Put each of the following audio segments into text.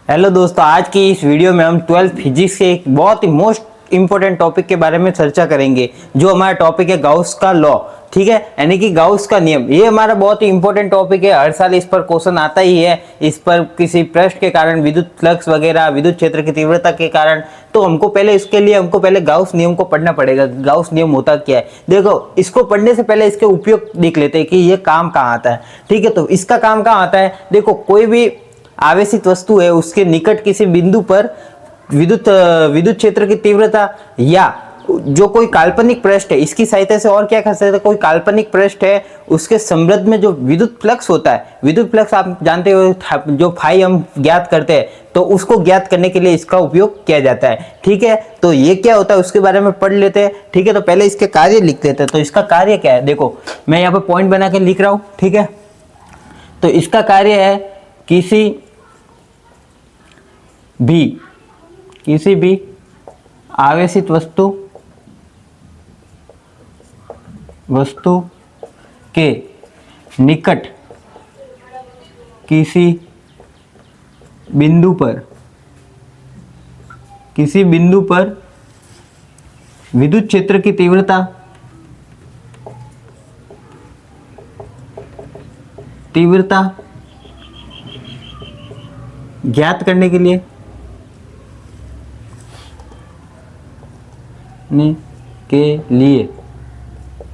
Hello दोस्तों, आज की इस वीडियो में हम 12th फिजिक्स के एक बहुत ही मोस्ट इंपॉर्टेंट टॉपिक के बारे में चर्चा करेंगे, जो हमारा टॉपिक है गाउस का लॉ। ठीक है, यानी कि गाउस का नियम। ये हमारा बहुत ही इंपॉर्टेंट टॉपिक है, हर साल इस पर क्वेश्चन आता ही है। इस पर किसी पृष्ठ के कारण विद्युत फ्लक्स वगैरह, विद्युत क्षेत्र की तीव्रता के कारण, तो हमको पहले गाउस नियम को पढ़ना पड़ेगा। गाउस नियम होता क्या है, देखो इसको पढ़ने से पहले इसके उपयोग देख लेते हैं कि ये काम कहाँ आता है। ठीक है, तो इसका काम कहाँ आता है। देखो, कोई भी आवेशित वस्तु है, उसके निकट किसी बिंदु पर विद्युत क्षेत्र की तीव्रता या जो कोई काल्पनिक पृष्ठ है, इसकी सहायता से और क्या कर सकते हैं। कोई काल्पनिक पृष्ठ है, उसके समृद्ध में जो विद्युत फ्लक्स होता है, विद्युत फ्लक्स आप जानते हो, जो फाई हम ज्ञात करते हैं, तो उसको ज्ञात करने के लिए इसका उपयोग किया जाता है। ठीक है, तो ये क्या होता है उसके बारे में पढ़ लेते हैं। ठीक है, तो पहले इसके कार्य लिख लेते हैं। तो इसका कार्य क्या है, देखो मैं यहाँ पे पॉइंट बना के लिख रहा हूँ। ठीक है, तो इसका कार्य है किसी भी आवेशित वस्तु के निकट किसी बिंदु पर विद्युत क्षेत्र की तीव्रता ज्ञात करने के लिए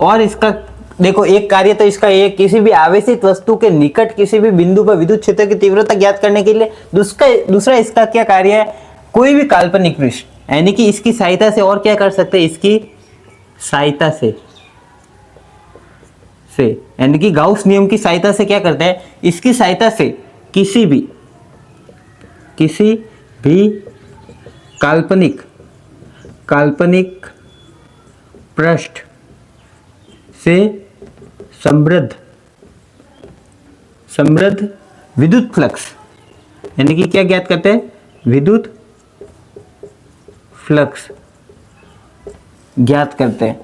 और इसका देखो एक कार्य तो इसका ये किसी भी आवेशित वस्तु के निकट किसी भी बिंदु पर विद्युत क्षेत्र की तीव्रता ज्ञात करने के लिए। दूसरा इसका क्या कार्य है, कोई भी काल्पनिक पृष्ठ, यानी कि इसकी सहायता से और क्या कर सकते हैं, इसकी सहायता से यानी कि गाउस नियम की सहायता से क्या करते हैं, इसकी सहायता से किसी भी काल्पनिक पृष्ठ से समृद्ध विद्युत फ्लक्स, यानी कि क्या ज्ञात करते हैं, विद्युत फ्लक्स ज्ञात करते हैं।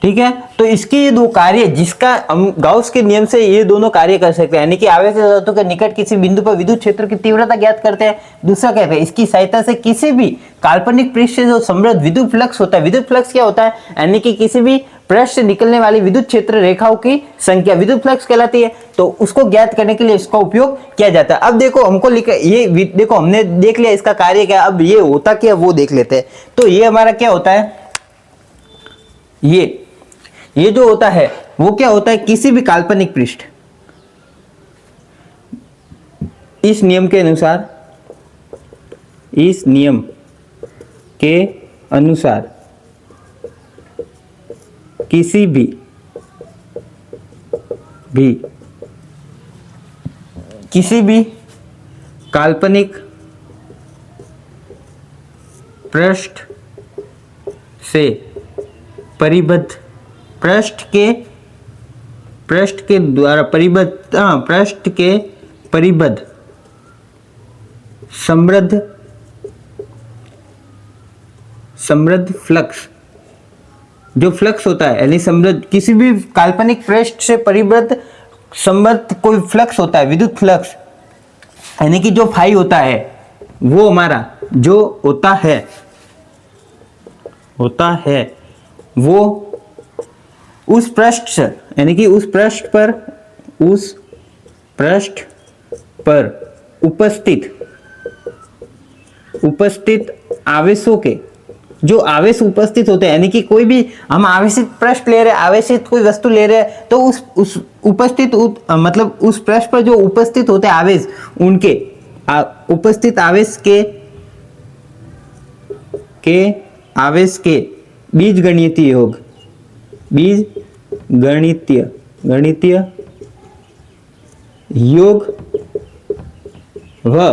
ठीक है, तो इसके ये दो कार्य, जिसका हम गाउस के नियम से ये दोनों कार्य कर सकते हैं, यानी कि आवेशित वस्तु के निकट किसी बिंदु पर विद्युत क्षेत्र की तीव्रता ज्ञात करते हैं। दूसरा क्या है, इसकी सहायता से किसी भी काल्पनिक पृष्ठ से जो समृद्ध विद्युत फ्लक्स होता है। विद्युत फ्लक्स क्या होता है, यानी कि किसी भी पृष्ठ से निकलने वाली विद्युत क्षेत्र रेखाओं की संख्या विद्युत फ्लक्स कहलाती है। तो उसको ज्ञात करने के लिए इसका उपयोग किया जाता है। अब देखो हमको लिखा ये, देखो हमने देख लिया इसका कार्य क्या, अब ये होता क्या वो देख लेते हैं। तो ये हमारा क्या होता है, ये जो होता है वो क्या होता है, किसी भी काल्पनिक पृष्ठ, इस नियम के अनुसार किसी भी काल्पनिक पृष्ठ से परिबद्ध पृष्ठ के परिबद्ध समृद्ध फ्लक्स, जो फ्लक्स होता है, यानी समृद्ध किसी भी काल्पनिक पृष्ठ से परिबद्ध समृद्ध कोई फ्लक्स होता है, विद्युत फ्लक्स, यानी कि जो फाई होता है, वो हमारा जो होता है वो उस पृष्ठ से, यानी कि उस पृष्ठ पर उपस्थित आवेशों के, जो आवेश उपस्थित होते हैं, यानी कि कोई भी हम आवेशित पृष्ठ ले रहे हैं, आवेशित कोई वस्तु ले रहे हैं, तो उस उपस्थित मतलब उस पृष्ठ पर जो उपस्थित होते हैं आवेश, उनके उपस्थित आवेश के आवेश के बीजगणितीय योग व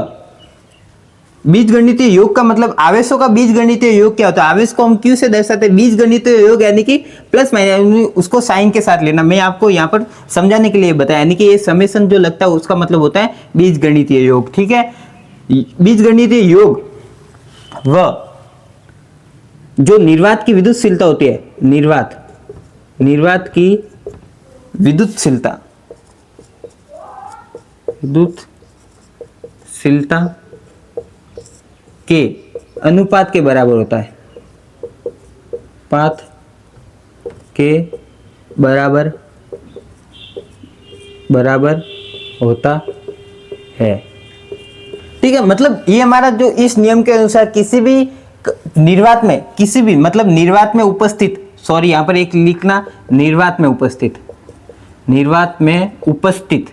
बीजगणितीय योग का मतलब आवेशों का बीजगणितीय योग क्या होता है। आवेश को हम क्यू से दर्शाते हैं, बीजगणितीय योग यानी कि प्लस माइनस, उसको साइन के साथ लेना। मैं आपको यहाँ पर समझाने के लिए बताया, यानी कि ये समेशन जो लगता है उसका मतलब होता है बीजगणितीय योग। ठीक है, बीजगणितीय योग व जो निर्वात की विद्युतशीलता होती है, निर्वात की विद्युतशीलता विद्युतशीलता के अनुपात के बराबर होता है, पात के बराबर होता है। ठीक है, मतलब ये हमारा जो इस नियम के अनुसार किसी भी निर्वात में, किसी भी मतलब निर्वात में उपस्थित, सॉरी यहाँ पर एक लिखना, निर्वात में उपस्थित, निर्वात में उपस्थित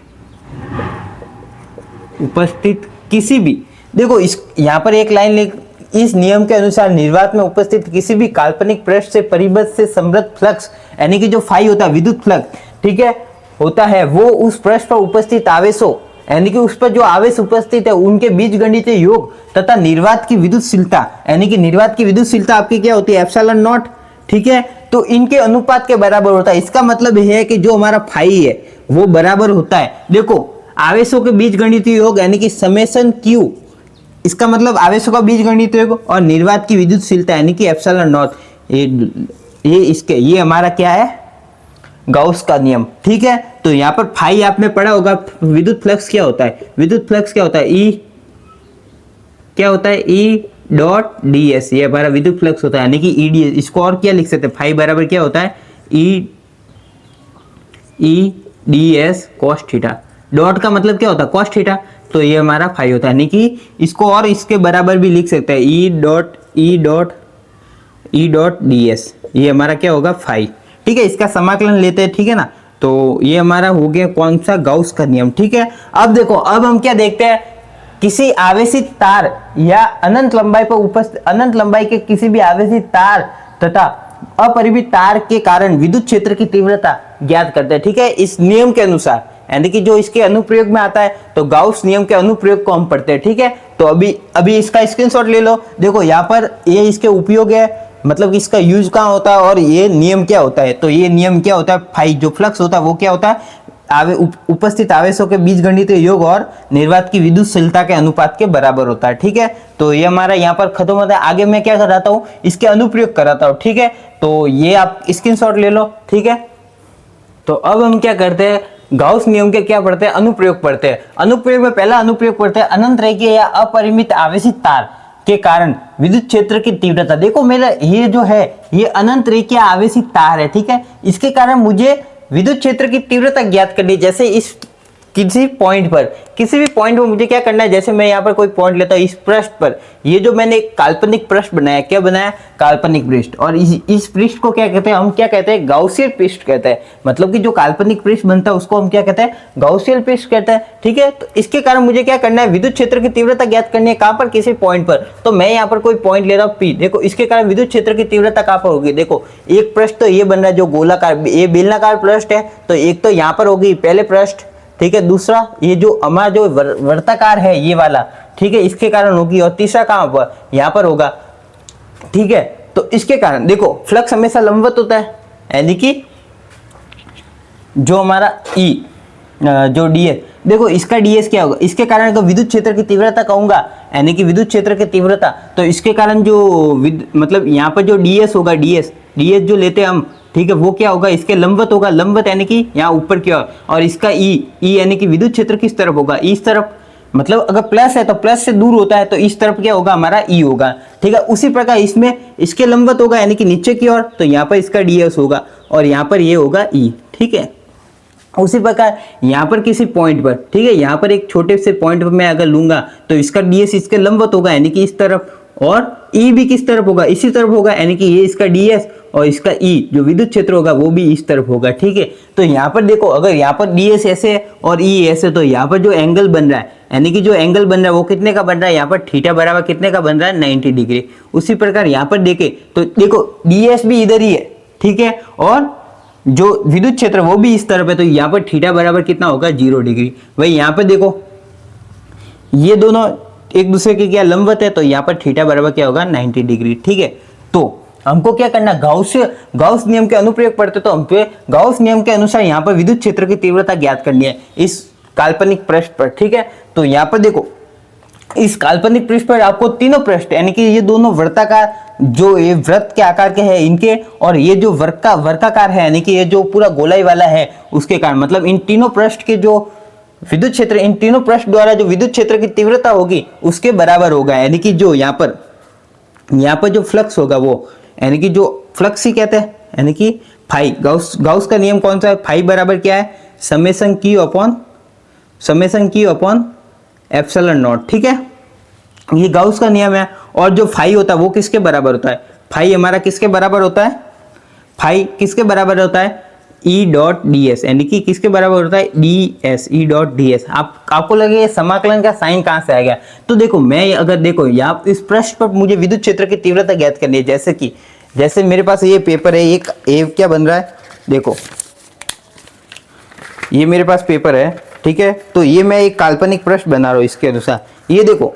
किसी भी, देखो इस यहाँ पर एक लाइन लिख, इस नियम के अनुसार निर्वात में उपस्थित किसी भी काल्पनिक पृष्ठ से परिबद्ध से समृद्ध फ्लक्स, यानी कि जो फाई होता है विद्युत फ्लक्स, ठीक है, होता है, वो उस पृष्ठ पर उपस्थित आवेशों, यानी कि उस पर जो आवेश उपस्थित है उनके बीजगणितीय योग तथा निर्वात की विद्युतशीलता, यानी कि निर्वात की विद्युतशीलता आपकी क्या होती है, एप्सिलॉन नॉट, ठीक है, तो इनके अनुपात के बराबर होता है। इसका मतलब यह है कि जो हमारा फाई है वो बराबर होता है, देखो आवेशों के बीजगणितीय योग यानी कि समेशन क्यू, इसका मतलब आवेशों का बीजगणितीय योग और निर्वात की विद्युतशीलता यानी कि एप्सिलॉन नॉट, ये हमारा क्या है, गाउस का नियम। ठीक है, तो यहाँ पर फाई आपने पढ़ा होगा, विद्युत फ्लक्स क्या होता है, विद्युत फ्लक्स क्या होता है, ई क्या होता है, ई डॉट डी एस, ये हमारा विद्युत फ्लक्स होता है, यानी कि ई डी एस। इसको और क्या लिख सकते हैं, फाई बराबर क्या होता है, E D S cos theta, dot का मतलब क्या होता है, कॉस थीटा, तो ये हमारा फाई होता है, यानी कि इसको और इसके बराबर भी लिख सकते हैं, ई डॉट डी एस, ये हमारा क्या होगा, फाई। ठीक है, इसका समाकलन लेते हैं, ठीक है ना, तो ये हमारा हो गया कौन सा, गाउस का नियम। ठीक है, अब देखो, अब हम क्या देखते हैं, किसी आवेशित तार या अनंत लंबाई पर उपस्थित, अनंत लंबाई के किसी भी आवेशित तार तथा अपरिमित तार के कारण विद्युत क्षेत्र की तीव्रता ज्ञात करते हैं। ठीक है, इस नियम के अनुसार, यानी कि जो इसके अनुप्रयोग में आता है, तो गाउस नियम के अनुप्रयोग को हम पढ़ते हैं। ठीक है, तो अभी इसका स्क्रीनशॉट ले लो, देखो यहाँ पर ये इसके उपयोग है, मतलब इसका यूज कहाँ होता है और ये नियम क्या होता है, तो ये नियम क्या होता है, फाई जो फ्लक्स होता है वो क्या होता है, उपस्थित आवेशों के बीजगणितीय योग और निर्वात की विद्युतशीलता के अनुपात के बराबर होता है। ठीक है, तो ये हमारा यहाँ पर खत्म होता है, आगे मैं क्या कराता हूँ, इसके अनुप्रयोग कराता हूँ। ठीक है, तो ये आप स्क्रीनशॉट ले लो। ठीक है, तो अब हम क्या करते हैं, गाउस नियम के क्या पढ़ते हैं, अनुप्रयोग पढ़ते हैं। अनुप्रयोग में पहला अनुप्रयोग पढ़ते हैं, अनंत रेखीय या अपरिमित आवेशित तार के कारण विद्युत क्षेत्र की तीव्रता। देखो मेरा ये जो है, ये अनंत रेखीय आवेशित तार है, ठीक है, इसके कारण मुझे विद्युत क्षेत्र की तीव्रता ज्ञात करनी है। जैसे इस किसी पॉइंट पर, किसी भी पॉइंट पर मुझे क्या करना है, जैसे मैं यहाँ पर कोई पॉइंट लेता हूँ, इस पृष्ठ पर, ये जो मैंने एक काल्पनिक पृष्ठ बनाया, क्या बनाया, काल्पनिक पृष्ठ, और इस पृष्ठ को क्या कहते हैं, हम क्या कहते हैं, गाउसियन पृष्ठ कहते हैं। मतलब कि जो काल्पनिक पृष्ठ बनता है उसको हम क्या कहते हैं, गाउसियन पृष्ठ कहते हैं। ठीक है, तो इसके कारण मुझे क्या करना है, विद्युत क्षेत्र की तीव्रता ज्ञात करनी है, कहाँ पर, किसी पॉइंट पर। तो मैं यहाँ पर कोई पॉइंट ले रहा हूँ P, देखो इसके कारण विद्युत क्षेत्र की तीव्रता कहाँ पर होगी, देखो एक पृष्ठ तो ये बन रहा है जो गोलाकार, ये बेलनाकार पृष्ठ है, तो एक तो यहाँ पर होगी पहले पृष्ठ, ठीक है, दूसरा ये जो हमारा जो वर्ताकार है ये वाला, ठीक है, इसके कारण होगी, और तीसरा कहाँ पर, यहाँ पर होगा। ठीक है, तो इसके कारण देखो फ्लक्स हमेशा लंबवत होता है, यानी कि जो हमारा ई जो ds, देखो इसका ds क्या होगा, इसके कारण अगर विद्युत क्षेत्र की तीव्रता कहूंगा, यानी कि विद्युत क्षेत्र की तीव्रता, तो इसके कारण जो मतलब यहाँ पर जो ds होगा, ds जो लेते हैं हम, ठीक है, वो क्या होगा, इसके लंबवत होगा, लंबवत यानी कि यहाँ ऊपर की ओर, और इसका ई यानी कि विद्युत क्षेत्र किस तरफ होगा, इस तरफ, मतलब अगर प्लस है तो प्लस से दूर होता है, तो इस तरफ क्या होगा, हमारा ई होगा। ठीक है, उसी प्रकार इसमें इसके लंबवत होगा, यानी कि नीचे की ओर, तो यहाँ पर इसका ds होगा, और यहाँ पर ये होगा ई। ठीक है, उसी प्रकार यहाँ पर किसी पॉइंट पर, ठीक है, यहाँ पर एक छोटे से पॉइंट पर मैं अगर लूंगा, तो इसका ds इसके लंबवत होगा, यानी कि इस तरफ, और ई भी किस तरफ होगा, इसी तरफ होगा, यानी कि ये इसका ds और इसका ई जो विद्युत क्षेत्र होगा वो भी इस तरफ होगा। ठीक है, तो यहाँ पर देखो, अगर यहाँ पर ds ऐसे है और ई ऐसे, तो यहाँ पर जो एंगल बन रहा है, यानी कि जो एंगल बन रहा है वो कितने का बन रहा है, यहाँ पर थीटा बराबर कितने का बन रहा है, 90 डिग्री। उसी प्रकार यहाँ पर देखे तो देखो ds भी इधर ही है, ठीक है, और जो विद्युत क्षेत्र वो भी इस तरफ है, तो यहाँ पर थीटा बराबर कितना होगा, 0 डिग्री। वही यहाँ पर देखो ये दोनों एक दूसरे के क्या लंबवत है, तो यहाँ पर थीटा बराबर क्या होगा, 90 डिग्री। ठीक है, तो हमको क्या करना, गाउस नियम के अनुप्रयोग पढ़ते, तो हमको गाउस नियम के अनुसार यहाँ पर विद्युत क्षेत्र की तीव्रता ज्ञात करनी है इस काल्पनिक पृष्ठ पर। ठीक है, तो यहाँ पर देखो इस काल्पनिक पृष्ठ पर आपको तीनों पृष्ठ, यानी कि ये दोनों वर्ताकार, जो ये वृत्त के आकार के हैं इनके, और ये जो वर्गाकार है, यानी कि ये जो पूरा गोलाई वाला है उसके कारण, मतलब इन तीनों पृष्ठ के जो विद्युत क्षेत्र, इन तीनों पृष्ठ द्वारा जो विद्युत क्षेत्र की तीव्रता होगी उसके बराबर होगा। यानी कि जो यहाँ पर जो फ्लक्स होगा वो, यानी कि जो फ्लक्स ही कहते हैं, यानी कि फाई, गाउस का नियम कौन सा है, फाई बराबर क्या है, summation Q upon epsilon not. ठीक है, ये गाउस का नियम है। और जो फाई होता है वो किसके बराबर होता है, फाई हमारा किसके बराबर होता है, फाई किसके बराबर होता है, ई डॉट डी एस, यानी कि किसके बराबर होता है, D S, E dot D S. आपको लगे ये समाकलन का साइन कहाँ से आ गया, तो देखो मैं अगर देखो यहाँ इस प्रश्न पर मुझे विद्युत क्षेत्र की तीव्रता ज्ञात करनी है। जैसे मेरे पास ये पेपर है, एक क्या बन रहा है, देखो ये मेरे पास पेपर है, ठीक है, तो ये मैं एक काल्पनिक प्रश्न बना रहा हूँ इसके अनुसार। ये देखो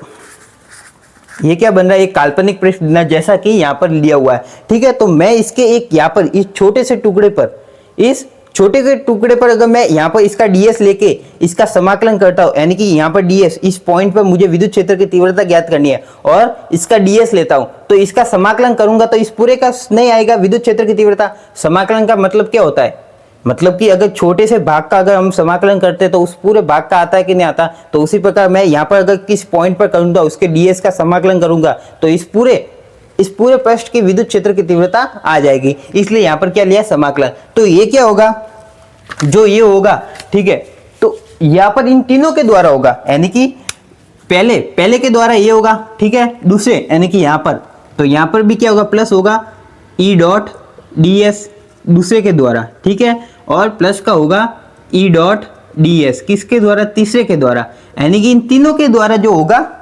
ये क्या बन रहा है, एक काल्पनिक प्रश्न जैसा कि यहाँ पर लिया हुआ है। ठीक है, तो मैं इसके एक यहाँ पर इस छोटे से टुकड़े पर, इस छोटे के टुकड़े पर अगर मैं यहाँ पर इसका ds लेके इसका समाकलन करता हूँ, यानी कि यहाँ पर ds, इस पॉइंट पर मुझे विद्युत क्षेत्र की तीव्रता ज्ञात करनी है और इसका ds लेता हूँ, तो इसका समाकलन करूंगा तो इस पूरे का नहीं आएगा विद्युत क्षेत्र की तीव्रता। समाकलन का मतलब क्या होता है, मतलब कि अगर छोटे से भाग का अगर हम समाकलन करते हैं तो उस पूरे भाग का आता है कि नहीं आता। तो उसी प्रकार मैं यहाँ पर अगर किस पॉइंट पर करूंगा उसके ds का समाकलन करूंगा तो इस पूरे पृष्ठ की विद्युत क्षेत्र की तीव्रता आ जाएगी। इसलिए यहाँ पर क्या लिया, समाकलन। तो ये क्या होगा, जो ये होगा, ठीक है, तो यहाँ पर इन तीनों के द्वारा होगा, यानी कि पहले के द्वारा ये होगा, ठीक है, दूसरे यानी कि यहाँ पर, तो यहाँ पर भी क्या होगा, प्लस होगा ई डॉट डी एस दूसरे के द्वारा, ठीक है, और प्लस का होगा ई डॉट डी एस किसके द्वारा, तीसरे के द्वारा, यानी कि इन तीनों के द्वारा जो होगा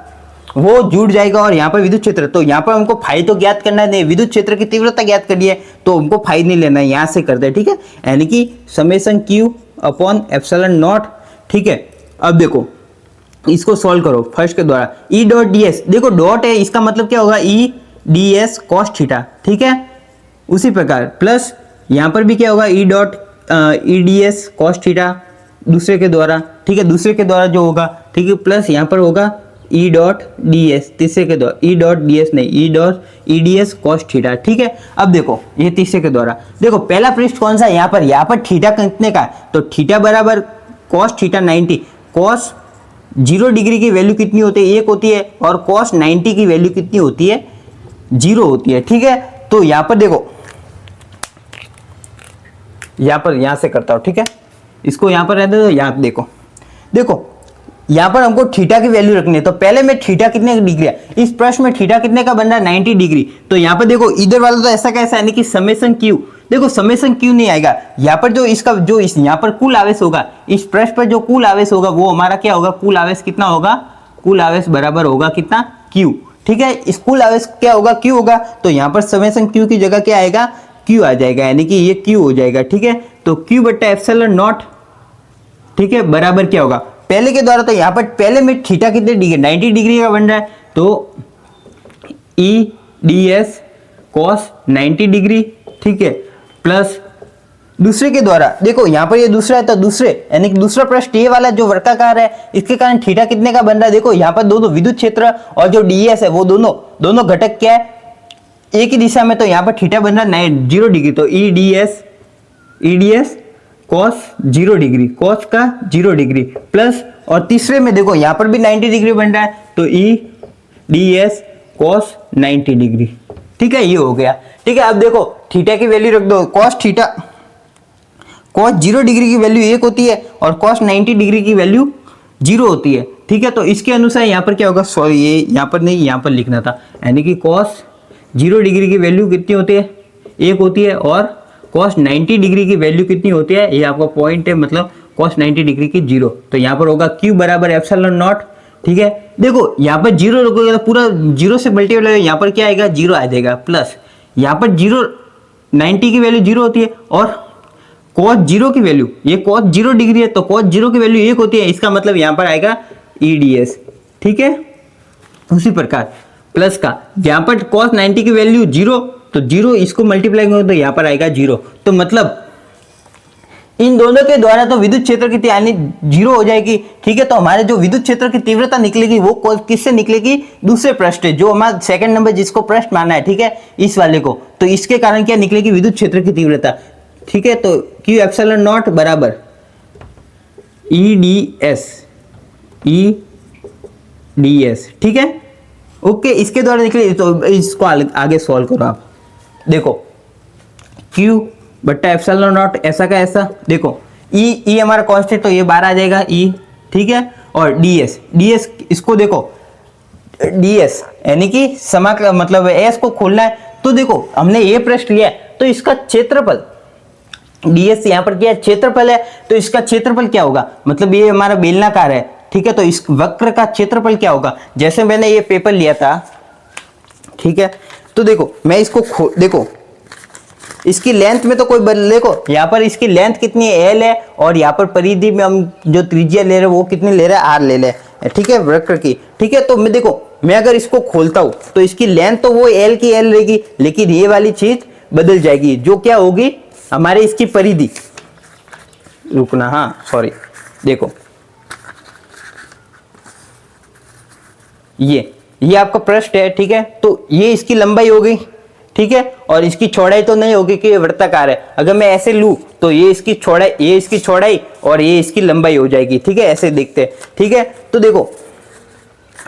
वो जुड़ जाएगा। और यहाँ पर विद्युत क्षेत्र, तो यहाँ पर हमको फाई तो ज्ञात करना है, नहीं विद्युत क्षेत्र की तीव्रता ज्ञात करनी है तो हमको फाई नहीं लेना है, यहाँ से करते हैं, ठीक है, यानी कि summation Q upon epsilon not. ठीक है, अब देखो इसको सॉल्व करो फर्स्ट के द्वारा, ई डॉट डी एस, देखो डॉट है, इसका मतलब क्या होगा, E D S cos theta, ठीक है, उसी प्रकार प्लस यहाँ पर भी क्या होगा, E dot E D S cos theta दूसरे के द्वारा, ठीक है, दूसरे के द्वारा जो होगा, ठीक है, प्लस यहाँ पर होगा ई डॉट डी एस तीसरे के द्वारा, ई डॉट डी एस नहीं, E dot E D S cos theta. ठीक है, अब देखो ये तीसरे के द्वारा, देखो पहला पृष्ठ कौन सा है, यहाँ पर थीटा कितने का है, तो थीटा बराबर कॉस थीटा 90, कॉस 0 डिग्री की वैल्यू कितनी होती है, 1 होती है, और कॉस 90 की वैल्यू कितनी होती है, 0 होती है। ठीक है, तो यहाँ पर देखो, यहाँ से करता हूँ, ठीक है, इसको यहाँ पर रहने दो, यहाँ देखो यहाँ पर हमको थीटा की वैल्यू रखनी है, तो पहले मैं थीटा कितने डिग्री है, इस प्रश्न में थीटा कितने का बन रहा है, 90 डिग्री। तो यहाँ पर देखो इधर वाला तो ऐसा कैसा, यानी कि समेशन क्यू, देखो समेशन क्यू नहीं आएगा, यहाँ पर जो इसका जो इस यहाँ पर कुल आवेश होगा, इस पृष्ठ पर जो कुल आवेश होगा वो हमारा क्या होगा, कुल आवेश कितना होगा, कुल आवेश बराबर होगा कितना, क्यू। ठीक है, इस कुल आवेश क्या होगा, क्यू होगा, तो यहाँ पर समेशन क्यू की जगह क्या आएगा, क्यू आ जाएगा, यानी कि ये क्यू हो जाएगा। ठीक है, तो क्यू बट्टा एप्सिलॉन नॉट, ठीक है, बराबर क्या होगा, पहले के द्वारा, तो यहाँ पर पहले में थीटा कितने डिग्री, 90 डिग्री का बन रहा है, तो E D S cos 90 degree, ठीक है, प्लस दूसरे के द्वारा, देखो यहाँ पर ये दूसरा है, तो दूसरे यानी कि दूसरा पृष्ठ ये वाला जो वर्गाकार है, इसके कारण थीटा कितने का बन रहा है, देखो यहाँ पर दोनों विद्युत क्षेत्र और जो डी एस है वो दोनों घटक क्या है, एक ही दिशा में, तो यहाँ पर थीटा बन रहा है 0 डिग्री, तो E D S cos 0 degree, cos का 0 डिग्री, प्लस और तीसरे में देखो यहाँ पर भी 90 डिग्री बन रहा है, तो E D S cos 90 degree. ठीक है, ये हो गया। ठीक है, अब देखो थीटा की वैल्यू रख दो, कॉस 0 डिग्री की वैल्यू 1 होती है और कॉस 90 डिग्री की वैल्यू 0 होती है। ठीक है, तो इसके अनुसार यहाँ पर क्या होगा, सॉरी ये यहाँ पर नहीं, यहाँ पर लिखना था, यानी कि कॉस 0 डिग्री की वैल्यू कितनी होती है, 1 होती है, और cos 90 डिग्री की वैल्यू कितनी होती है, ये आपका पॉइंट है, मतलब cos 90 डिग्री की 0, तो यहाँ पर होगा q बराबर एप्सिलॉन नॉट। ठीक है, देखो यहाँ पर 0 रखोगे तो पूरा 0 से मल्टीप्लाई, यहाँ पर क्या आएगा, 0 आ जाएगा, प्लस यहाँ पर 90 की वैल्यू 0 होती है, और cos 0 की वैल्यू, ये cos 0 डिग्री है, तो cos 0 की वैल्यू 1 होती है, इसका मतलब यहाँ पर आएगा EDS। ठीक है, उसी प्रकार प्लस का, यहाँ पर cos 90 की वैल्यू 0, तो 0 इसको मल्टीप्लाई करोगे तो यहाँ पर आएगा 0, तो मतलब इन दोनों के द्वारा तो विद्युत क्षेत्र की यानी 0 हो जाएगी। ठीक है, तो हमारे जो विद्युत क्षेत्र की तीव्रता निकलेगी वो किससे निकलेगी, दूसरे पृष्ठ जो हमारा सेकंड नंबर जिसको पृष्ठ माना है, ठीक है, इस वाले को, तो इसके कारण क्या निकलेगी, विद्युत क्षेत्र की तीव्रता। ठीक है, तो क्यू एप्सिलॉन नॉट बराबर EDS, ठीक है। ओके, इसके द्वारा निकले तो इसको आगे सॉल्व करो आप। देखो Q बट्टा एप्सिलॉन नॉट ऐसा का ऐसा, देखो ई हमारा कांस्टेंट तो ये 12 आ जाएगा ई, ठीक है। और ds इसको देखो, ds यानी कि समाकलन मतलब एस को खोलना है, तो देखो हमने ये पृष्ठ लिया है तो इसका क्षेत्रफल ds यहाँ पर क्या है, क्षेत्रफल है, तो इसका क्षेत्रफल क्या होगा, मतलब ये हमारा बेलनाकार है, ठीक है। तो इस वक्र का क्षेत्रफल क्या होगा, जैसे मैंने ये पेपर लिया था, ठीक है। तो देखो मैं इसको देखो इसकी लेंथ में तो कोई देखो यहाँ पर इसकी लेंथ कितनी है, l है, और यहाँ पर परिधि में हम जो त्रिज्या ले रहे हैं वो कितनी ले रहे हैं, r ले रहे हैं, ठीक है, वक्र की, ठीक है। तो मैं देखो मैं अगर इसको खोलता हूं तो इसकी लेंथ तो वो l की l रहेगी, लेकिन ये वाली चीज बदल जाएगी, जो क्या होगी हमारे इसकी परिधि, रुकना, हाँ सॉरी, देखो ये आपका पृष्ठ है, ठीक है। तो ये इसकी लंबाई होगी, ठीक है, और इसकी चौड़ाई तो नहीं होगी कि ये वृत्ताकार है। अगर मैं ऐसे लूं तो ये इसकी चौड़ाई और ये इसकी लंबाई हो जाएगी, ठीक है, ऐसे देखते हैं, ठीक है। तो देखो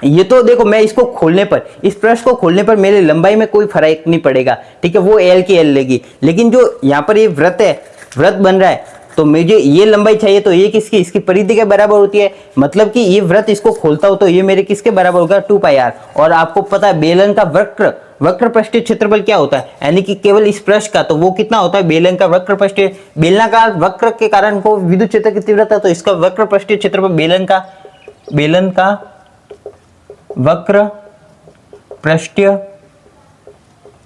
ये तो देखो मैं इसको खोलने पर, इस पृष्ठ को खोलने पर मेरी लंबाई में कोई फर्क नहीं पड़ेगा, ठीक है, वो l की l लेगी। लेकिन जो यहाँ पर ये वृत्त बन रहा है, तो मुझे ये लंबाई चाहिए, तो ये किसकी, इसकी परिधि के बराबर होती है, मतलब कि ये वृत्त इसको खोलता हो तो ये मेरे किसके बराबर होगा, 2πr। और आपको पता है बेलन का वक्र पृष्ठीय क्षेत्रफल क्या होता है, यानी कि केवल इस पृष्ठ का, तो वो कितना होता है, बेलन का वक्र पृष्ठीय, बेलनाकार वक्र के कारण को विद्युत क्षेत्र की तीव्रता, तो इसका वक्र पृष्ठीय क्षेत्रफल बेलन का वक्र पृष्ठीय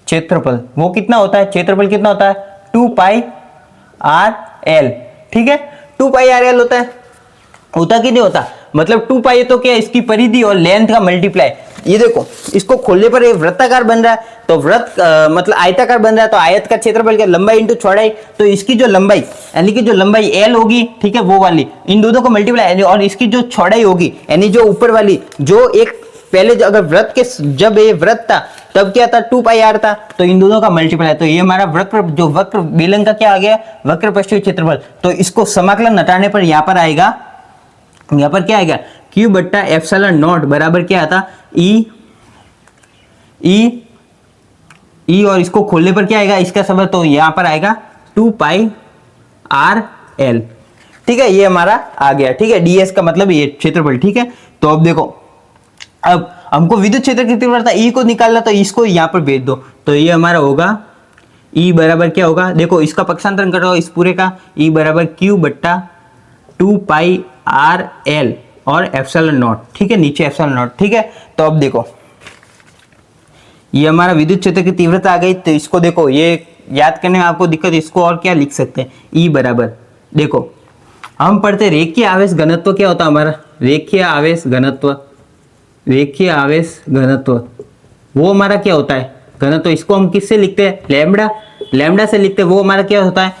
क्षेत्रफल वो कितना होता है, क्षेत्रफल कितना होता है, 2πrl, ठीक है, 2πrl होता कि नहीं होता, मतलब 2π तो क्या, इसकी परिधि और लेंथ का मल्टीप्लाई। ये देखो इसको खोलने पर ये वृत्ताकार बन रहा है, तो वृत्त मतलब आयताकार बन रहा है, तो आयत का क्षेत्रफल क्या, लंबाई इंटू चौड़ाई, तो इसकी जो लंबाई यानी कि जो लंबाई l होगी, ठीक है, वो वाली इन दोनों को मल्टीप्लाई, और इसकी जो चौड़ाई होगी यानी जो ऊपर वाली, जो एक पहले जो अगर वृत्त के जब ये वृत्त था तब क्या था, 2πr था, तो इन दोनों का मल्टीप्लाई, तो ये हमारा वक्र बेलन का क्या आ गया, वक्र पृष्ठीय क्षेत्रफल। तो इसको समाकलन हटाने पर यहाँ पर आएगा, यहाँ पर क्या आएगा, Q बट्टा एप्सिलॉन नॉट बराबर क्या आता, E और इसको खोलने पर क्या आएगा, इसका सब, तो यहाँ पर आएगा 2πrl, ठीक है, ये हमारा आ गया, ठीक है, ds का मतलब ये क्षेत्रफल, ठीक है। तो अब देखो, अब हमको विद्युत क्षेत्र की तीव्रता E को निकालना, तो इसको यहाँ पर भेज दो, तो ये हमारा होगा E बराबर क्या होगा, देखो इसका पक्षांतरण करो इस पूरे का, E बराबर Q बट्टा 2πrl और एप्सिलॉन नॉट, ठीक है, नीचे एप्सिलॉन नॉट, ठीक है। तो अब देखो ये हमारा विद्युत क्षेत्र की तीव्रता आ गई, तो इसको देखो ये याद करने में आपको दिक्कत, इसको और क्या लिख सकते हैं, E बराबर, देखो हम पढ़ते रेखीय आवेश घनत्व क्या होता है हमारा, रेखीय आवेश घनत्व वो हमारा क्या होता है, घनत्व, इसको हम किससे लिखते हैं, लैम्बडा से लिखते हैं। वो हमारा क्या होता है,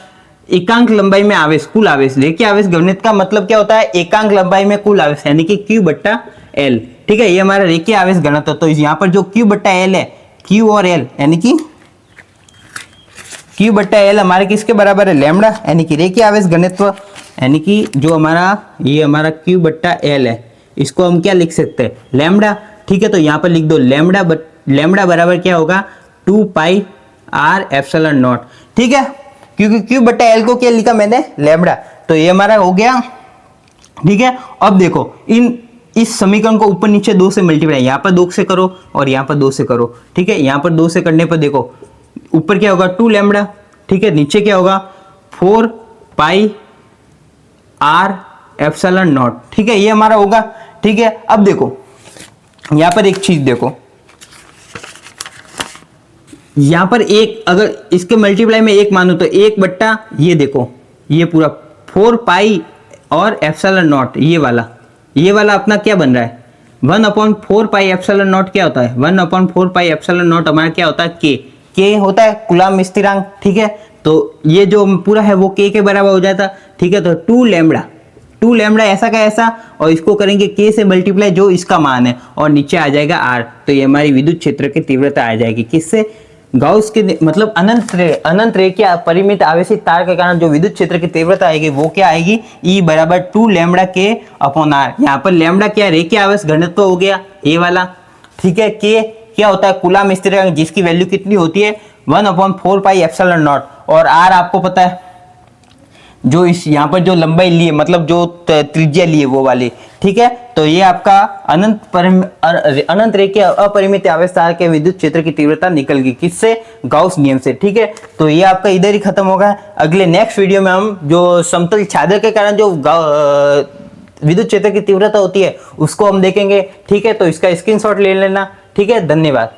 एकांक लंबाई में आवेश, कुल आवेश। रेखीय आवेश घनत्व का मतलब क्या होता है, एकांक लंबाई में कुल आवेश, यानी कि Q बट्टा L, ठीक है, ये हमारा रेखीय आवेश घनत्व। तो यहाँ पर जो Q बट्टा L है, Q और L यानी कि Q बट्टा L हमारे किसके बराबर है, लैम्बडा, यानी कि रेखीय आवेश घनत्व, यानी कि जो हमारा ये हमारा Q बट्टा L है, इसको हम क्या लिख सकते हैं, लैम्बडा, ठीक है। तो यहाँ पर लिख दो लैम्बडा बराबर क्या होगा, 2πr एप्सिलॉन नॉट, ठीक है, क्योंकि Q बट्टा L को क्या लिखा मैंने, लैम्बडा, तो ये हमारा हो गया, ठीक है। अब देखो इस समीकरण को ऊपर नीचे 2 से मल्टीप्लाई, यहाँ पर 2 से करो और यहाँ पर 2 से करो, ठीक है। यहाँ पर 2 से करने पर देखो ऊपर क्या होगा, 2 लैम्बडा, ठीक है, नीचे क्या होगा, 4πr एप्सिलॉन नॉट, ठीक है, ये हमारा होगा, ठीक है। अब देखो यहां पर एक चीज देखो, यहां पर एक अगर इसके मल्टीप्लाई में एक मानो तो 1 बट्टा ये देखो ये पूरा 4π और एप्सिलॉन नॉट, ये वाला अपना क्या बन रहा है, 1/4π एप्सिलॉन नॉट क्या होता है, 1/4π एप्सिलॉन नॉट हमारा क्या होता है, के होता है कूलम्ब स्थिरांक, ठीक है। तो ये जो पूरा है वो के बराबर हो जाता, ठीक है। तो 2 लैम्बडा ऐसा का ऐसा, और इसको करेंगे k से मल्टीप्लाई जो इसका मान है, और नीचे आ जाएगा r, तो ये हमारी विद्युत क्षेत्र की तीव्रता आ जाएगी, किससे, गाउस के मतलब अनंत रेखीय परिमित आवेशित तार के कारण जो विद्युत क्षेत्र की तीव्रता आएगी वो क्या आएगी, E बराबर 2 लैम्बडा के अपॉन आर। यहाँ पर लैम्बडा क्या, रेखीय आवेश घनत्व हो गया ये वाला, ठीक है। के क्या होता है, कूलाम स्थिरांक, जिसकी वैल्यू कितनी होती है 1/4 पाई एप्सिलॉन नॉट। और आर आपको पता है जो इस यहाँ पर जो लंबाई ली है, मतलब जो त्रिज्या ली है वो वाली, ठीक है। तो ये आपका अनंत रेखीय अपरिमित आवेश तार के विद्युत क्षेत्र की तीव्रता निकल गई, किससे, गाउस नियम से, ठीक है। तो ये आपका इधर ही खत्म होगा। अगले नेक्स्ट वीडियो में हम जो समतल छादर के कारण जो विद्युत क्षेत्र की तीव्रता होती है उसको हम देखेंगे, ठीक है। तो इसका स्क्रीनशॉट ले लेना, ठीक है। धन्यवाद।